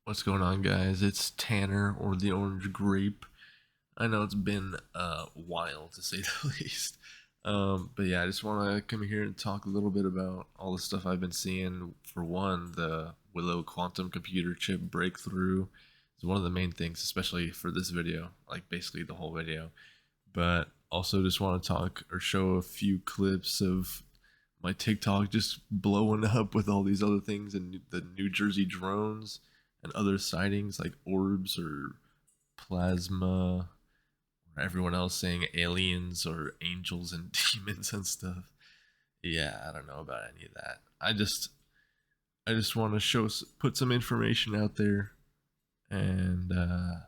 What's going on, guys? It's Tanner, or the Orange Grape. I know it's been a while, to say the least. But yeah, I just want to come here and talk a little bit about all the stuff I've been seeing. For one, the Willow quantum computer chip breakthrough is one of the main things, especially for this video, like basically the whole video. But also just want to talk or show a few clips of my TikTok just blowing up with all these other things and the New Jersey drones and other sightings like orbs or plasma, or everyone else saying aliens or angels and demons and stuff. Yeah, I don't know about any of that. I just want to put some information out there, and I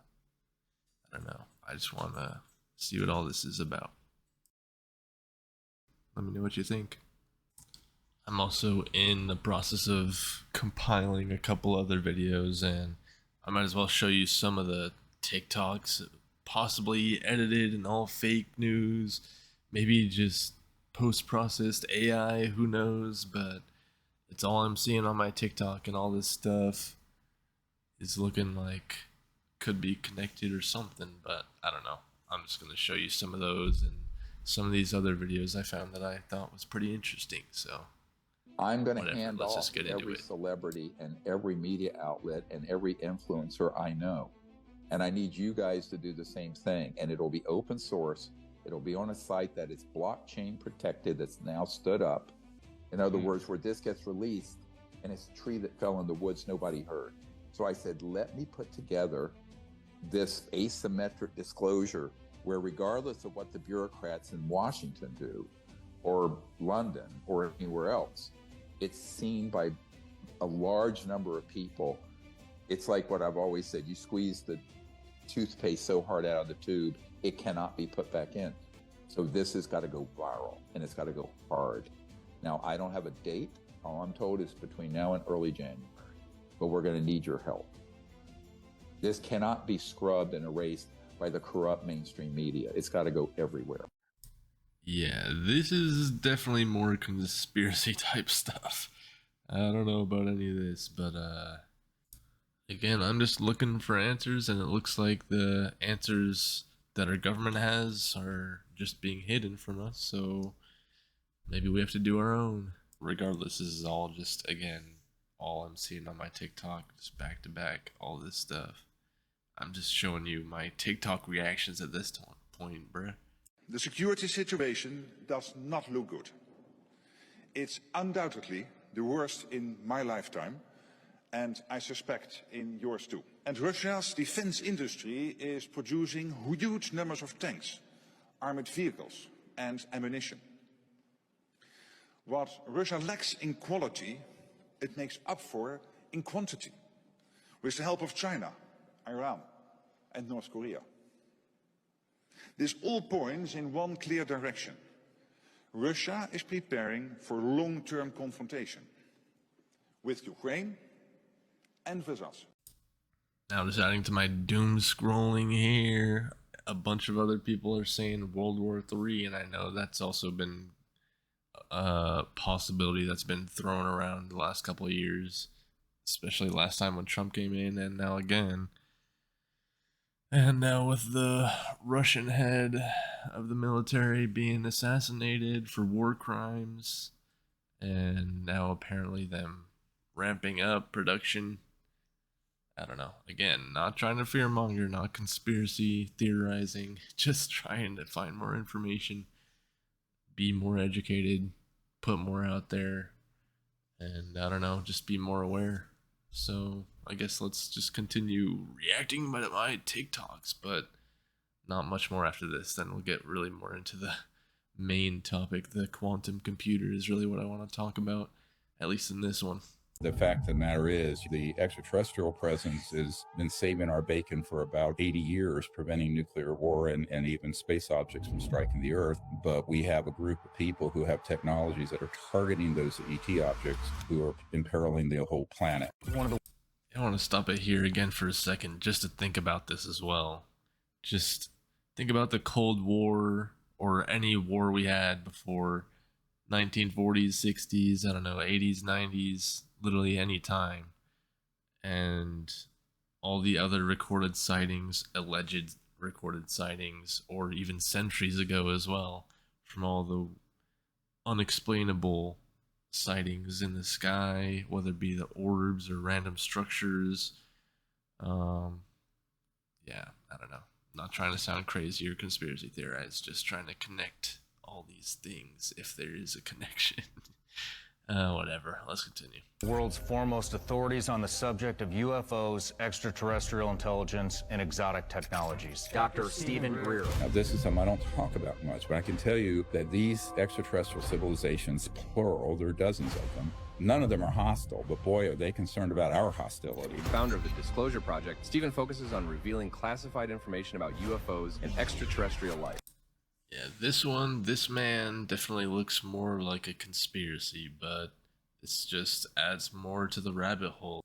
don't know. I just want to see what all this is about. Let me know what you think. I'm also in the process of compiling a couple other videos, and I might as well show you some of the TikToks, possibly edited and all fake news, maybe just post-processed AI, who knows, but it's all I'm seeing on my TikTok, and all this stuff is looking like could be connected or something, but I don't know. I'm just going to show you some of those and some of these other videos I found that I thought was pretty interesting, so I'm going to whatever, hand let's off just get into every it. celebrity and every media outlet and every influencer I know. And I need you guys to do the same thing. And it'll be open source. It'll be on a site that is blockchain protected, that's now stood up. In other words, where this gets released and it's a tree that fell in the woods nobody heard. So I said, let me put together this asymmetric disclosure where, regardless of what the bureaucrats in Washington do, or London, or anywhere else, it's seen by a large number of people. It's like what I've always said: you squeeze the toothpaste so hard out of the tube, it cannot be put back in. So this has got to go viral, and it's got to go hard. Now, I don't have a date. All I'm told is between now and early January, but we're going to need your help. This cannot be scrubbed and erased by the corrupt mainstream media. It's got to go everywhere. Yeah, this is definitely more conspiracy type stuff. I don't know about any of this, but again, I'm just looking for answers, and it looks like the answers that our government has are just being hidden from us, so maybe we have to do our own. Regardless, this is all just, again, all I'm seeing on my TikTok, just back to back, all this stuff. I'm just showing you my TikTok reactions at this point, bruh. The security situation does not look good. It's undoubtedly the worst in my lifetime, and I suspect in yours too. And Russia's defense industry is producing huge numbers of tanks, armored vehicles and ammunition. What Russia lacks in quality, it makes up for in quantity, with the help of China, Iran and North Korea. This all points in one clear direction. Russia is preparing for long-term confrontation with Ukraine and with us. Now, just adding to my doom scrolling here, a bunch of other people are saying World War III, and I know that's also been a possibility that's been thrown around the last couple of years, especially last time when Trump came in, and now again. And now with the Russian head of the military being assassinated for war crimes, and now apparently them ramping up production. I don't know. Again, not trying to fearmonger, not conspiracy theorizing, just trying to find more information, be more educated, put more out there, and I don't know, just be more aware. So I guess let's just continue reacting to my TikToks, but not much more after this. Then we'll get really more into the main topic. The quantum computer is really what I want to talk about, at least in this one. The fact of the matter is, the extraterrestrial presence has been saving our bacon for about 80 years, preventing nuclear war and even space objects from striking the Earth. But we have a group of people who have technologies that are targeting those ET objects, who are imperiling the whole planet. I want to stop it here again for a second, just to think about this as well. Just think about the Cold War, or any war we had before 1940s, 60s, I don't know, 80s, 90s, literally any time. And all the other recorded sightings, alleged recorded sightings, or even centuries ago as well, from all the unexplainable sightings in the sky, whether it be the orbs or random structures. Um, yeah, I don't know. I'm not trying to sound crazy or conspiracy theorize, just trying to connect all these things if there is a connection. Whatever, let's continue. The world's foremost authorities on the subject of UFOs, extraterrestrial intelligence, and exotic technologies. Dr. Stephen Greer. Now, this is something I don't talk about much, but I can tell you that these extraterrestrial civilizations, plural, there are dozens of them, none of them are hostile, but boy, are they concerned about our hostility. Founder of the Disclosure Project, Stephen focuses on revealing classified information about UFOs and extraterrestrial life. Yeah, this man definitely looks more like a conspiracy, but this just adds more to the rabbit hole.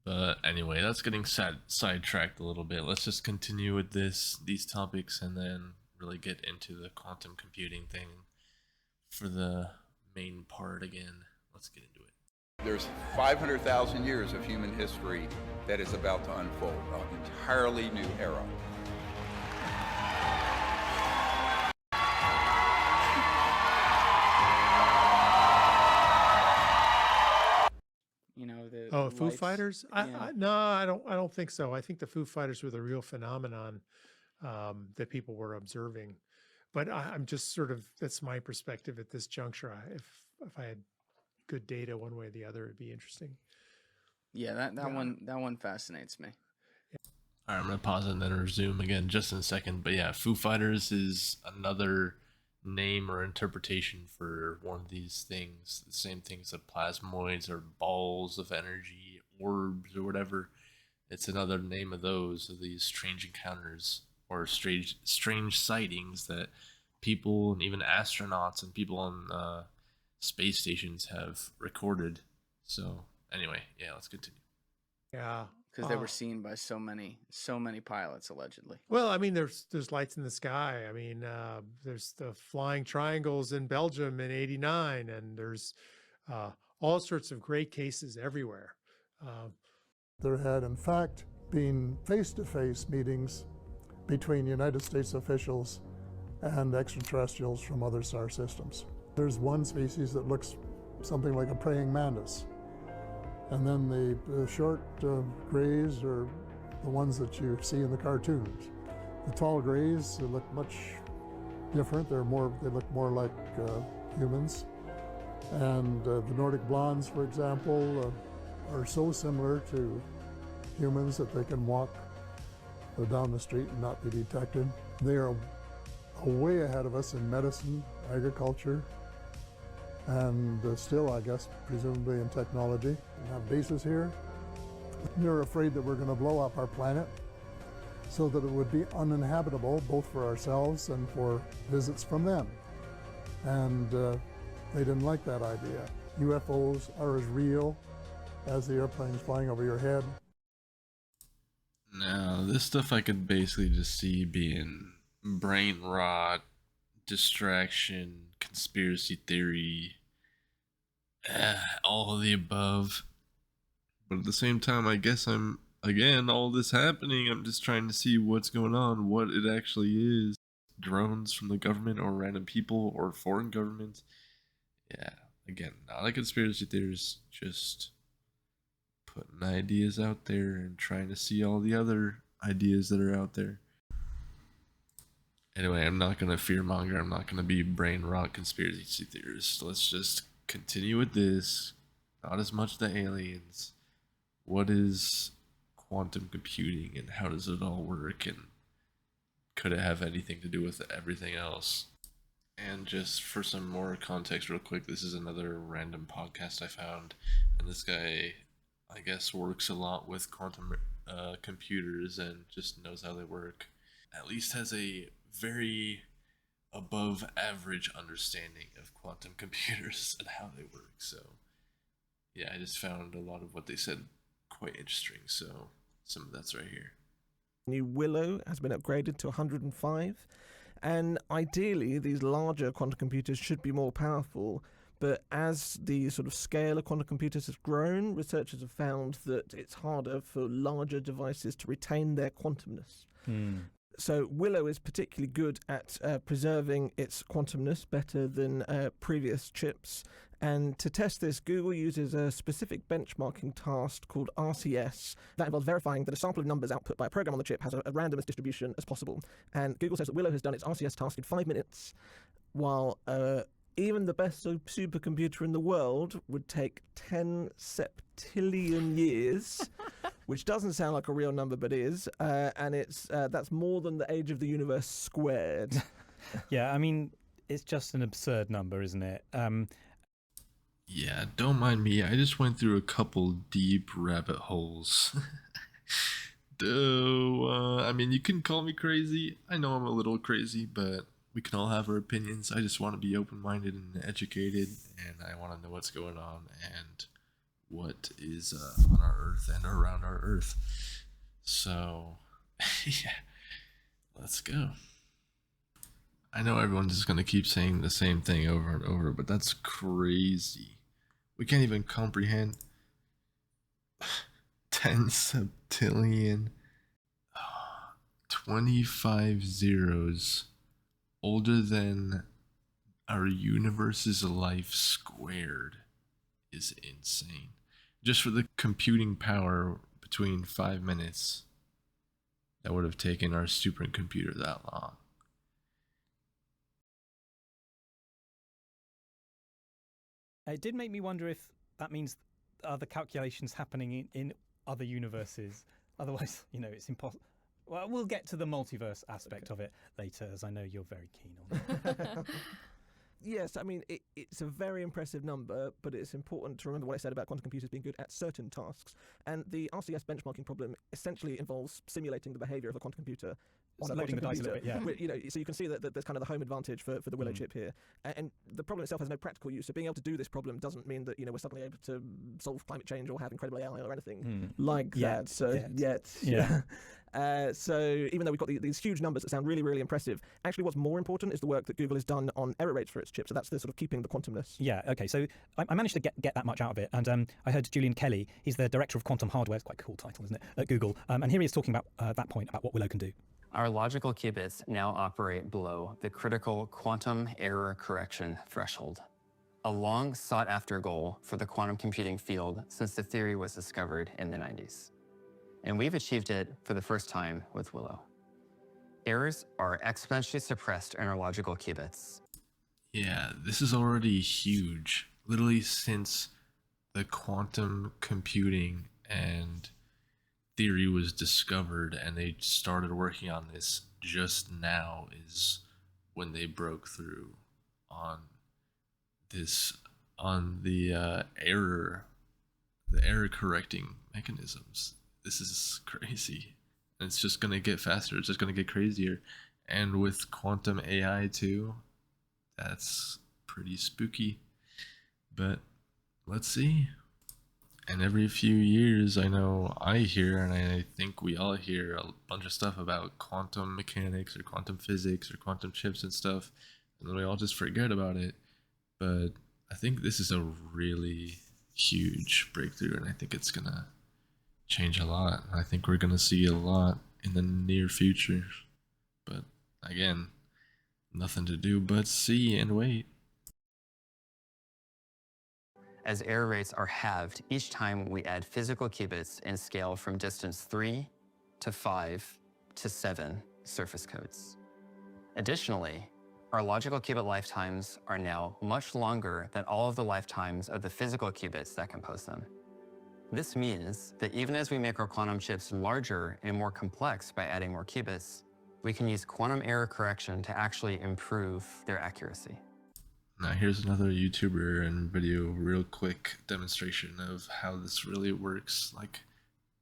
But anyway, that's getting sidetracked a little bit. Let's just continue with these topics and then really get into the quantum computing thing for the main part again. Let's get into it. There's 500,000 years of human history that is about to unfold, an entirely new era. You know, the Foo lights. Fighters? Yeah. No, I don't think so. I think the Foo Fighters were the real phenomenon that people were observing. But I'm just sort of, that's my perspective at this juncture. If I had good data one way or the other, it'd be interesting. Yeah, that one fascinates me. All right, I'm gonna pause and then resume again just in a second. But yeah, Foo Fighters is another name or interpretation for one of these things. The same things that plasmoids or balls of energy, orbs or whatever. It's another name of these strange encounters or strange sightings that people and even astronauts and people on space stations have recorded. So anyway, yeah, let's continue. Yeah. Because they were seen by so many pilots, allegedly. Well, I mean, there's lights in the sky. I mean, there's the flying triangles in Belgium in '89, and there's all sorts of great cases everywhere. There had, in fact, been face-to-face meetings between United States officials and extraterrestrials from other star systems. There's one species that looks something like a praying mantis. And then the short grays are the ones that you see in the cartoons. The tall grays look much different. They look more like humans. And the Nordic blondes, for example, are so similar to humans that they can walk down the street and not be detected. They are way ahead of us in medicine, agriculture, and still, I guess, presumably in technology. We have bases here. They're afraid that we're going to blow up our planet so that it would be uninhabitable both for ourselves and for visits from them. And they didn't like that idea. UFOs are as real as the airplanes flying over your head. Now, this stuff I could basically just see being brain rot, distraction, conspiracy theory, all of the above. But at the same time, I guess all this happening, I'm just trying to see what's going on, what it actually is. Drones from the government or random people or foreign governments. Yeah, again, not a conspiracy theorist, just putting ideas out there and trying to see all the other ideas that are out there. Anyway, I'm not going to fearmonger. I'm not going to be brain rot conspiracy theorist. Let's just continue with this. Not as much the aliens. What is quantum computing and how does it all work? And could it have anything to do with everything else? And just for some more context real quick, this is another random podcast I found. And this guy, I guess, works a lot with quantum computers and just knows how they work. At least has a very above average understanding of quantum computers and how they work. So yeah, I just found a lot of what they said quite interesting. So some of that's right here. New Willow has been upgraded to 105, and ideally these larger quantum computers should be more powerful, But as the sort of scale of quantum computers has grown, researchers have found that it's harder for larger devices to retain their quantumness. So Willow is particularly good at preserving its quantumness better than previous chips. And to test this, Google uses a specific benchmarking task called RCS that involves verifying that a sample of numbers output by a program on the chip has a randomest distribution as possible. And Google says that Willow has done its RCS task in 5 minutes, while even the best supercomputer in the world would take 10 septillion years, which doesn't sound like a real number, but is. And that's more than the age of the universe squared. Yeah, I mean, it's just an absurd number, isn't it? Yeah, don't mind me. I just went through a couple deep rabbit holes. I mean, you can call me crazy. I know I'm a little crazy, but we can all have our opinions. I just want to be open-minded and educated, and I want to know what's going on and what is on our Earth and around our Earth. So, yeah, let's go. I know everyone's just going to keep saying the same thing over and over, but that's crazy. We can't even comprehend 10 septillion, 25 zeros older than our universe's life squared is insane. Just for the computing power between 5 minutes, that would have taken our supercomputer that long. It did make me wonder if that means other calculations happening in other universes. Otherwise, it's impossible. Well, we'll get to the multiverse aspect of it later, as I know you're very keen on that. Yes, I mean, it's a very impressive number, but it's important to remember what I said about quantum computers being good at certain tasks. And the RCS benchmarking problem essentially involves simulating the behavior of a quantum computer on a loading the dice a little bit, yeah. So you can see that there's kind of the home advantage for the Willow chip here. And the problem itself has no practical use. So being able to do this problem doesn't mean that, we're suddenly able to solve climate change or have incredible AI or anything like that. So Yeah. So even though we've got these huge numbers that sound really, really impressive, actually what's more important is the work that Google has done on error rates for its chip. So that's the sort of keeping the quantumness. Yeah, okay. So I managed to get that much out of it. And I heard Julian Kelly, he's the director of quantum hardware. It's quite a cool title, isn't it, at Google. And here he is talking about that point, about what Willow can do. Our logical qubits now operate below the critical quantum error correction threshold, a long sought-after goal for the quantum computing field since the theory was discovered in the 90s. And we've achieved it for the first time with Willow. Errors are exponentially suppressed in our logical qubits. Yeah, this is already huge. Literally since the quantum computing and theory was discovered and they started working on this just now is when they broke through on the error correcting mechanisms. This is crazy. And it's just gonna get faster, it's just gonna get crazier. And with quantum AI too, that's pretty spooky. But let's see. And every few years, I know I hear, and I think we all hear, a bunch of stuff about quantum mechanics or quantum physics or quantum chips and stuff, and then we all just forget about it. But I think this is a really huge breakthrough, and I think it's gonna change a lot. I think we're gonna see a lot in the near future. But again, nothing to do but see and wait. As error rates are halved each time we add physical qubits in scale from distance 3 to 5 to 7 surface codes. Additionally, our logical qubit lifetimes are now much longer than all of the lifetimes of the physical qubits that compose them. This means that even as we make our quantum chips larger and more complex by adding more qubits, we can use quantum error correction to actually improve their accuracy. Now here's another YouTuber and video, real quick demonstration of how this really works, like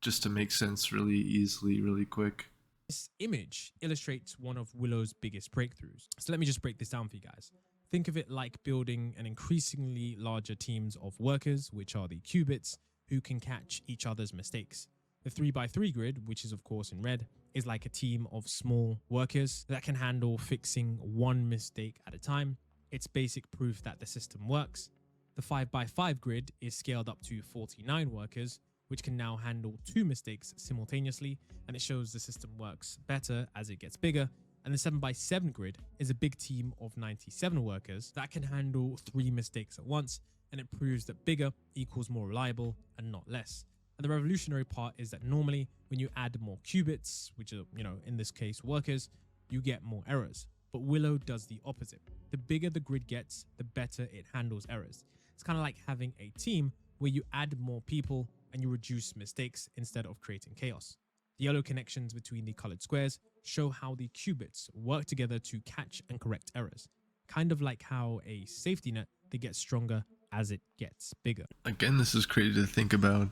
just to make sense really easily, really quick. This image illustrates one of Willow's biggest breakthroughs. So let me just break this down for you guys. Think of it like building an increasingly larger teams of workers, which are the qubits, who can catch each other's mistakes. The 3x3 grid, which is of course in red, is like a team of small workers that can handle fixing one mistake at a time. It's basic proof that the system works. The 5x5 grid is scaled up to 49 workers, which can now handle 2 mistakes simultaneously, and it shows the system works better as it gets bigger. And the 7x7 grid is a big team of 97 workers that can handle 3 mistakes at once, and it proves that bigger equals more reliable and not less. And the revolutionary part is that normally when you add more qubits, which are, in this case workers, you get more errors. But Willow does the opposite. The bigger the grid gets, the better it handles errors. It's kind of like having a team where you add more people and you reduce mistakes instead of creating chaos. The yellow connections between the colored squares show how the qubits work together to catch and correct errors. Kind of like how a safety net that gets stronger as it gets bigger. Again, this is crazy to think about.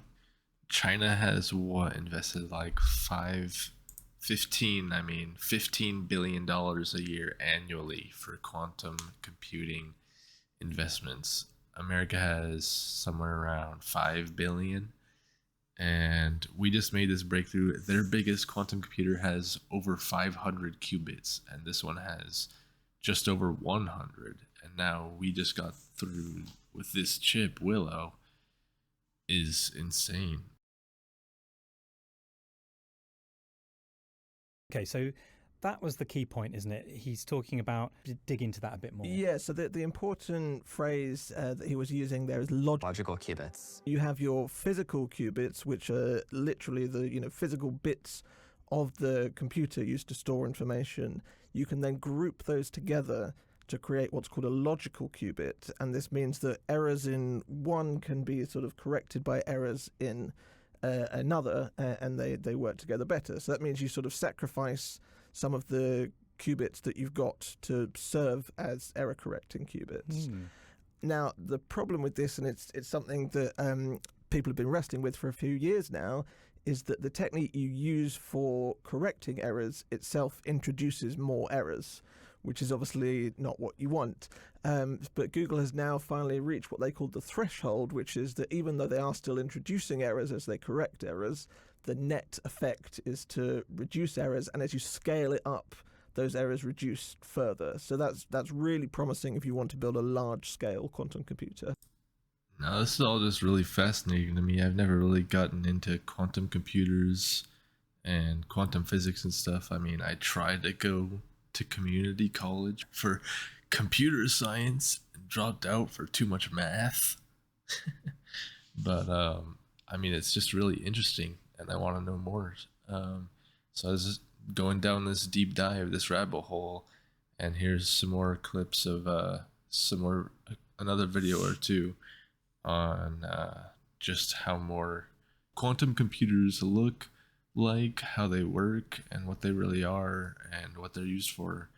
China has invested like $15 billion a year annually for quantum computing investments. America has somewhere around 5 billion. And we just made this breakthrough. Their biggest quantum computer has over 500 qubits, and this one has just over 100. And now we just got through with this chip. Willow is insane. Okay, so that was the key point, isn't it? He's talking about, dig into that a bit more. Yeah, so the important phrase that he was using there is logical qubits. You have your physical qubits, which are literally the physical bits of the computer used to store information. You can then group those together to create what's called a logical qubit, and this means that errors in one can be sort of corrected by errors in another, and they work together better. So that means you sort of sacrifice some of the qubits that you've got to serve as error correcting qubits. Now, the problem with this, and it's something that people have been wrestling with for a few years now, is that the technique you use for correcting errors itself introduces more errors, which is obviously not what you want. But Google has now finally reached what they call the threshold, which is that even though they are still introducing errors as they correct errors, the net effect is to reduce errors, and as you scale it up, those errors reduce further. So that's really promising if you want to build a large-scale quantum computer. Now, this is all just really fascinating to me. I've never really gotten into quantum computers and quantum physics and stuff. I mean, I tried to go to community college for computer science and dropped out for too much math. But, I mean, it's just really interesting, and I want to know more. So I was just going down this deep dive, this rabbit hole, and here's some more clips of another video or two on just how more quantum computers look like, how they work, and what they really are, and what they're used for,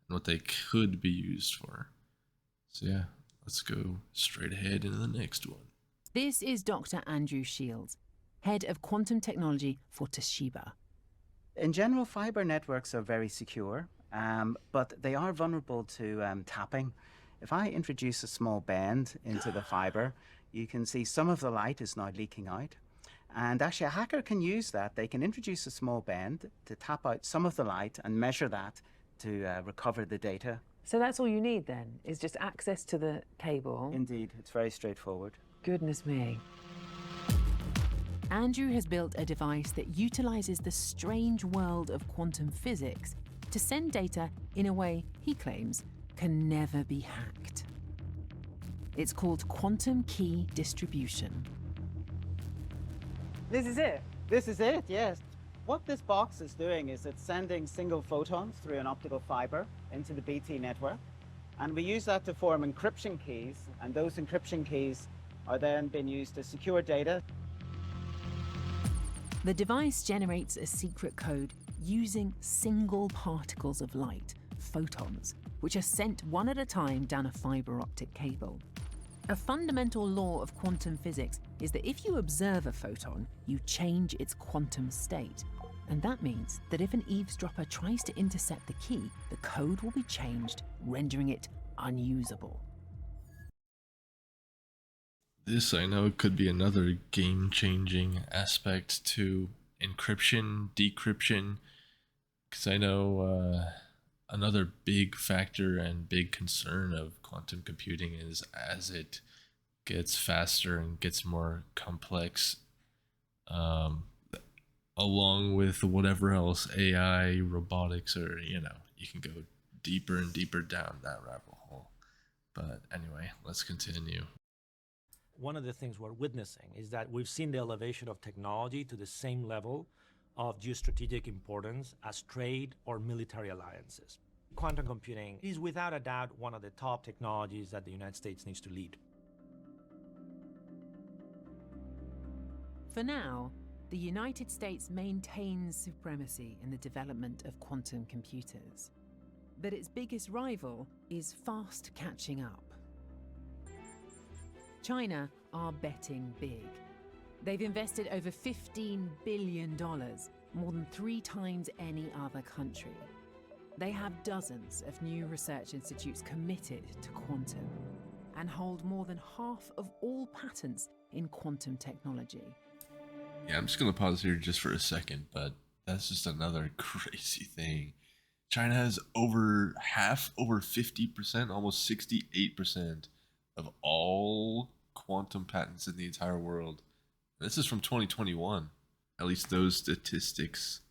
and what they could be used for. So yeah, let's go straight ahead into the next one. This is Dr. Andrew Shields, head of quantum technology for Toshiba. In general, fiber networks are very secure, but they are vulnerable to tapping. If I introduce a small bend into the fiber, you can see some of the light is now leaking out. And actually, a hacker can use that. They can introduce a small bend to tap out some of the light and measure that to recover the data. So that's all you need then, is just access to the cable? Indeed, it's very straightforward. Goodness me. Andrew has built a device that utilizes the strange world of quantum physics to send data in a way he claims can never be hacked. It's called quantum key distribution. This is it? This is it, yes. What this box is doing is it's sending single photons through an optical fiber into the BT network. And we use that to form encryption keys, and those encryption keys are then being used to secure data. The device generates a secret code using single particles of light, photons, which are sent one at a time down a fiber optic cable. A fundamental law of quantum physics is that if you observe a photon, you change its quantum state. And that means that if an eavesdropper tries to intercept the key, the code will be changed, rendering it unusable. This, I know, could be another game-changing aspect to encryption, decryption, because I know another big factor and big concern of quantum computing is as it gets faster and gets more complex, along with whatever else, AI, robotics, or, you can go deeper and deeper down that rabbit hole. But anyway, let's continue. One of the things we're witnessing is that we've seen the elevation of technology to the same level of geostrategic importance as trade or military alliances. Quantum computing is without a doubt one of the top technologies that the United States needs to lead. For now, the United States maintains supremacy in the development of quantum computers. But its biggest rival is fast catching up. China are betting big. They've invested over $15 billion, more than 3 times any other country. They have dozens of new research institutes committed to quantum and hold more than half of all patents in quantum technology. Yeah, I'm just going to pause here just for a second, but that's just another crazy thing. China has over 50%, almost 68% of all quantum patents in the entire world. This is from 2021. At least those statistics.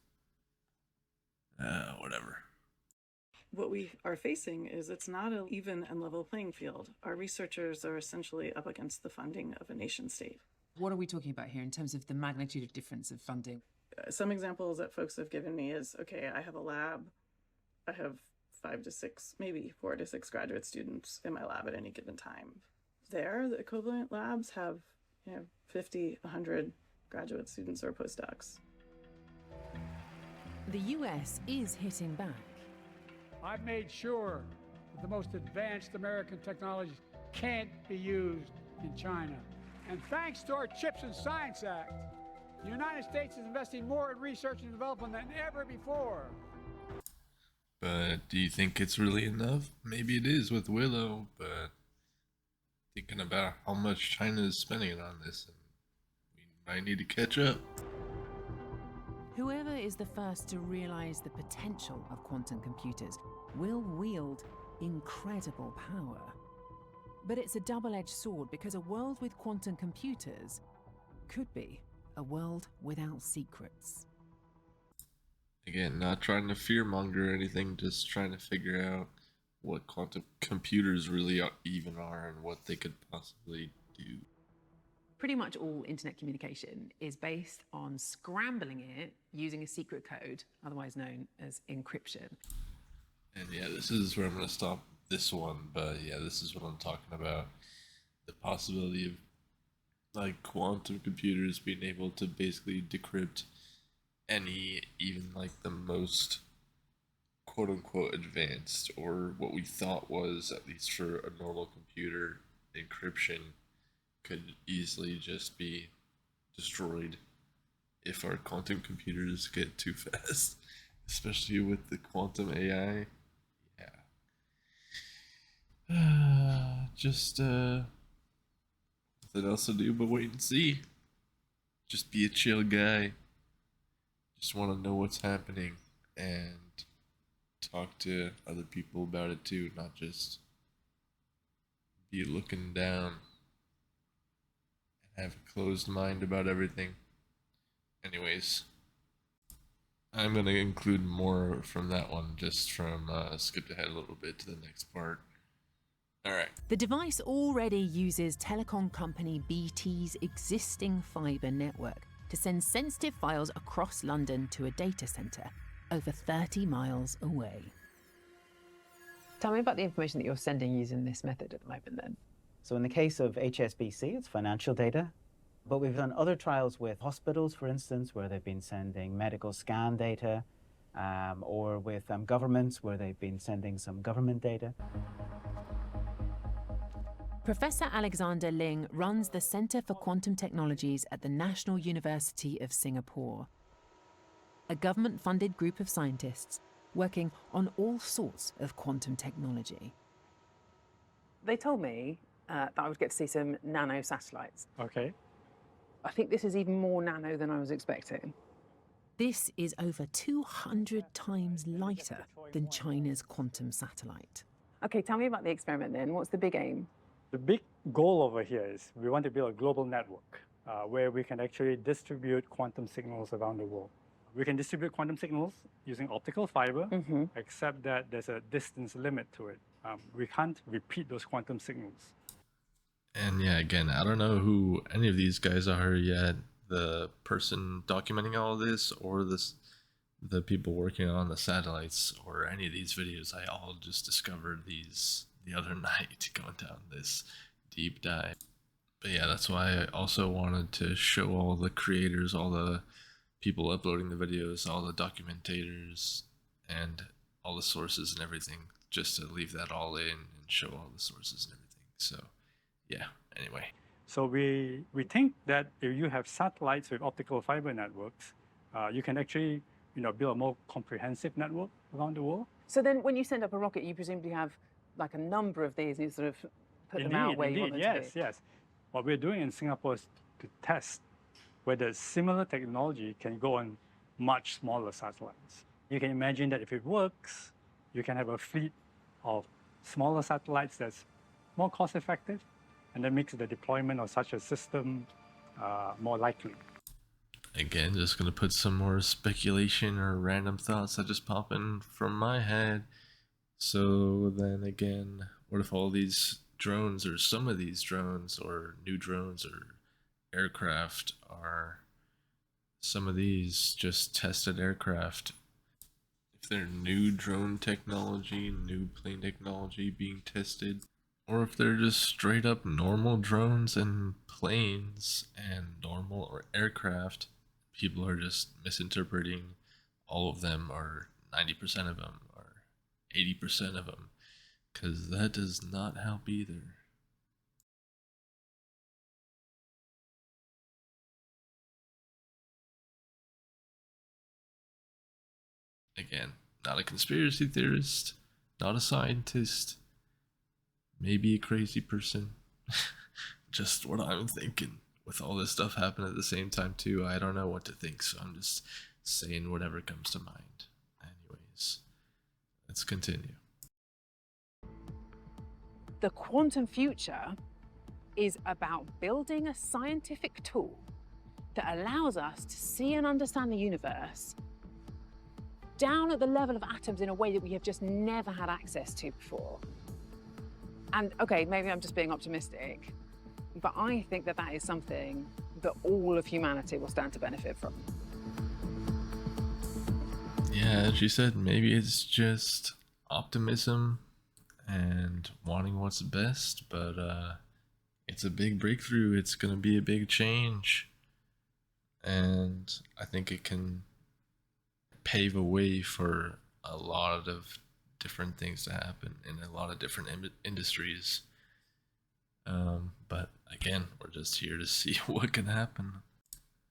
Whatever. What we are facing is it's not an even and level playing field. Our researchers are essentially up against the funding of a nation state. What are we talking about here in terms of the magnitude of difference of funding? Some examples that folks have given me is, okay, I have a lab. I have 5 to 6, maybe 4 to 6 graduate students in my lab at any given time. There, the equivalent labs have 50, 100 graduate students or postdocs. The US is hitting back. I've made sure that the most advanced American technologies can't be used in China. And thanks to our CHIPS and Science Act, the United States is investing more in research and development than ever before. But do you think it's really enough? Maybe it is with Willow, but thinking about how much China is spending on this, we might need to catch up. Whoever is the first to realize the potential of quantum computers will wield incredible power. But it's a double-edged sword, because a world with quantum computers could be a world without secrets. Again, not trying to fearmonger or anything, just trying to figure out what quantum computers really even are and what they could possibly do. Pretty much all internet communication is based on scrambling it using a secret code, otherwise known as encryption. And yeah, this is where I'm going to stop this one, but yeah, this is what I'm talking about. The possibility of like quantum computers being able to basically decrypt any, even like the most quote unquote advanced, or what we thought was, at least for a normal computer, encryption could easily just be destroyed if our quantum computers get too fast, especially with the quantum AI. Yeah. Just nothing else to do but wait and see. Just be a chill guy. Just want to know what's happening and talk to other people about it too, not just be looking down and have a closed mind about everything. Anyways, I'm going to include more from that one, just from skipped ahead a little bit to the next part. Alright. The device already uses telecom company BT's existing fibre network to send sensitive files across London to a data centre over 30 miles away. Tell me about the information that you're sending using this method at the moment then. So in the case of HSBC, it's financial data. But we've done other trials with hospitals, for instance, where they've been sending medical scan data, or with governments where they've been sending some government data. Professor Alexander Ling runs the Centre for Quantum Technologies at the National University of Singapore, a government-funded group of scientists working on all sorts of quantum technology. They told me that I would get to see some nano satellites. Okay. I think this is even more nano than I was expecting. This is over 200 times lighter than China's quantum satellite. Okay, tell me about the experiment then. What's the big aim? The big goal over here is we want to build a global network where we can actually distribute quantum signals around the world. We can distribute quantum signals using optical fiber, except that there's a distance limit to it. We can't repeat those quantum signals. And yeah, again, I don't know who any of these guys are yet. The person documenting all of this, or the people working on the satellites, or any of these videos. I all just discovered these the other night going down this deep dive. But yeah, that's why I also wanted to show all the creators, all the people uploading the videos, all the documentators, and all the sources and everything, just to leave that all in and show all the sources and everything. So yeah, anyway. So we think that if you have satellites with optical fiber networks, you can actually build a more comprehensive network around the world. So then when you send up a rocket, you presumably have like a number of these and you sort of put them out where you want them to be. Yes. What we're doing in Singapore is to test whether similar technology can go on much smaller satellites. You can imagine that if it works, you can have a fleet of smaller satellites that's more cost effective, and that makes the deployment of such a system more likely. Again, just gonna put some more speculation or random thoughts that just pop in from my head. So then again, what if all these drones, or some of these drones, or new drones, or aircraft are some of these just tested aircraft? If they're new drone technology, new plane technology being tested, or if they're just straight up normal drones and planes and normal or aircraft, people are just misinterpreting all of them, or 90% of them, or 80% of them, because that does not help either. Again, not a conspiracy theorist, not a scientist, maybe a crazy person. Just what I'm thinking. With all this stuff happening at the same time too, I don't know what to think, so I'm just saying whatever comes to mind. Anyways, let's continue. The quantum future is about building a scientific tool that allows us to see and understand the universe down at the level of atoms in a way that we have just never had access to before. And okay, maybe I'm just being optimistic, but I think that that is something that all of humanity will stand to benefit from. Yeah, she said maybe it's just optimism and wanting what's best, but it's a big breakthrough. It's going to be a big change. And I think it can pave a way for a lot of different things to happen in a lot of different industries. But again, we're just here to see what can happen.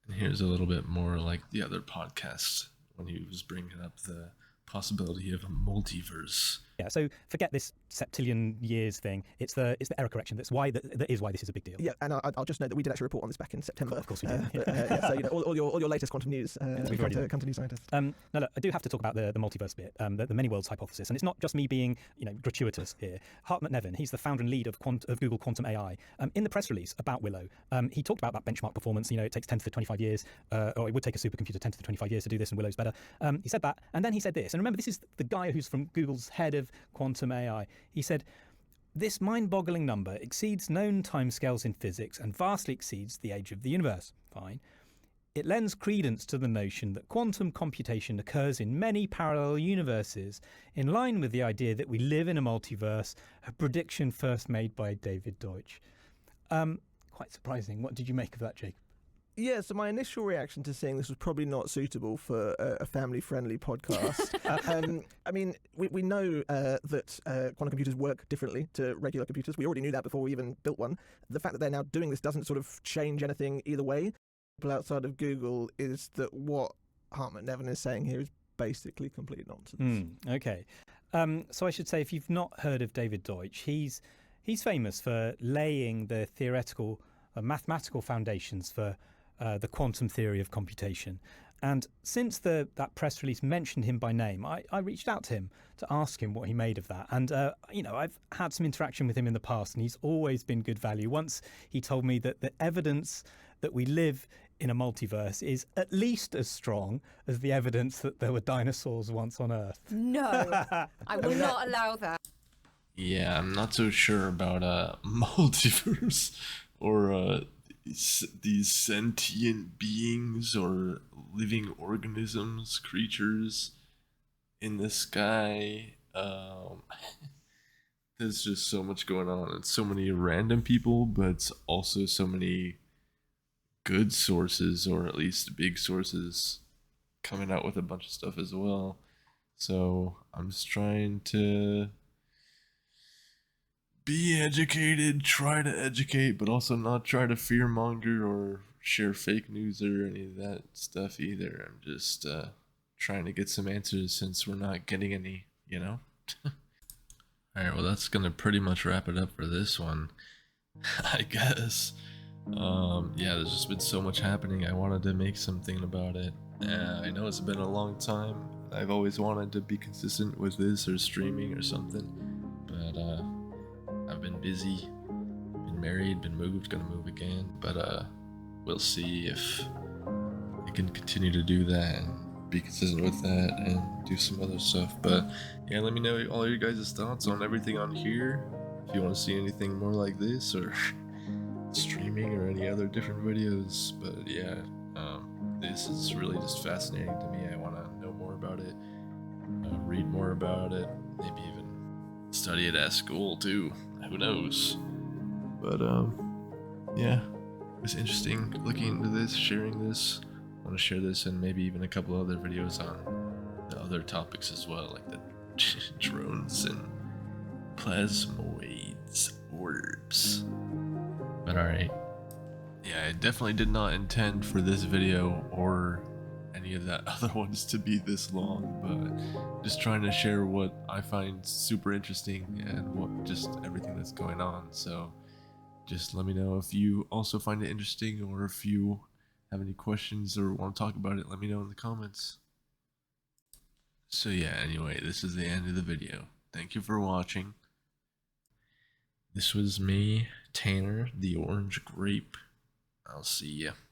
And here's a little bit more like the other podcast when he was bringing up the possibility of a multiverse. Yeah, so forget this septillion years thing. It's the error correction. That is why this is a big deal. Yeah, and I'll just note that we did actually report on this back in September. Of course we did. So all your latest quantum news come to New Scientist. No, look, I do have to talk about the multiverse bit, the many worlds hypothesis, and it's not just me being gratuitous here. Hart McNevin, he's the founder and lead of Google Quantum AI. In the press release about Willow, he talked about that benchmark performance. It takes 10 to the 25 years, or it would take a supercomputer 10 to the 25 years to do this, and Willow's better. He said that, and then he said this. And remember, this is the guy who's from Google's head of quantum AI. He said, "This mind-boggling number exceeds known timescales in physics and vastly exceeds the age of the universe." Fine. It lends credence to the notion that quantum computation occurs in many parallel universes, in line with the idea that we live in a multiverse, a prediction first made by David Deutsch. Quite surprising. What did you make of that, Jacob? Yeah, so my initial reaction to seeing this was probably not suitable for a family-friendly podcast. I mean, we know that quantum computers work differently to regular computers. We already knew that before we even built one. The fact that they're now doing this doesn't sort of change anything either way. People outside of Google is that what Hart McNevin is saying here is basically complete nonsense. Okay. So I should say, if you've not heard of David Deutsch, he's famous for laying the theoretical, mathematical foundations for the quantum theory of computation. And since that press release mentioned him by name, I reached out to him to ask him what he made of that. And, I've had some interaction with him in the past, and he's always been good value. Once he told me that the evidence that we live in a multiverse is at least as strong as the evidence that there were dinosaurs once on Earth. No, I will not allow that. Yeah, I'm not so sure about multiverse or these sentient beings or living organisms, creatures in the sky. There's just so much going on, and so many random people, but also so many good sources, or at least big sources, coming out with a bunch of stuff as well. So I'm just trying to be educated, try to educate, but also not try to fearmonger or share fake news or any of that stuff either. I'm just trying to get some answers since we're not getting any, Alright, well that's gonna pretty much wrap it up for this one, I guess. Yeah, there's just been so much happening. I wanted to make something about it. I know it's been a long time. I've always wanted to be consistent with this or streaming or something, but I've been busy, been married, been moved, gonna move again, but we'll see if I can continue to do that and be consistent with that and do some other stuff. But yeah, let me know all your guys' thoughts on everything on here. If you want to see anything more like this or streaming or any other different videos. But yeah, this is really just fascinating to me. I want to know more about it, read more about it, maybe even study it at school too. Who knows? But yeah, it was interesting looking into this, sharing this. I want to share this and maybe even a couple other videos on the other topics as well, like the drones and plasmoids, orbs. But alright. Yeah, I definitely did not intend for this video or any of that other ones to be this long, but just trying to share what I find super interesting and what just everything that's going on. So just let me know if you also find it interesting, or if you have any questions or want to talk about it, let me know in the comments. So yeah, anyway, this is the end of the video. Thank you for watching. This was me, Tanner, the Orange Grape. I'll see ya.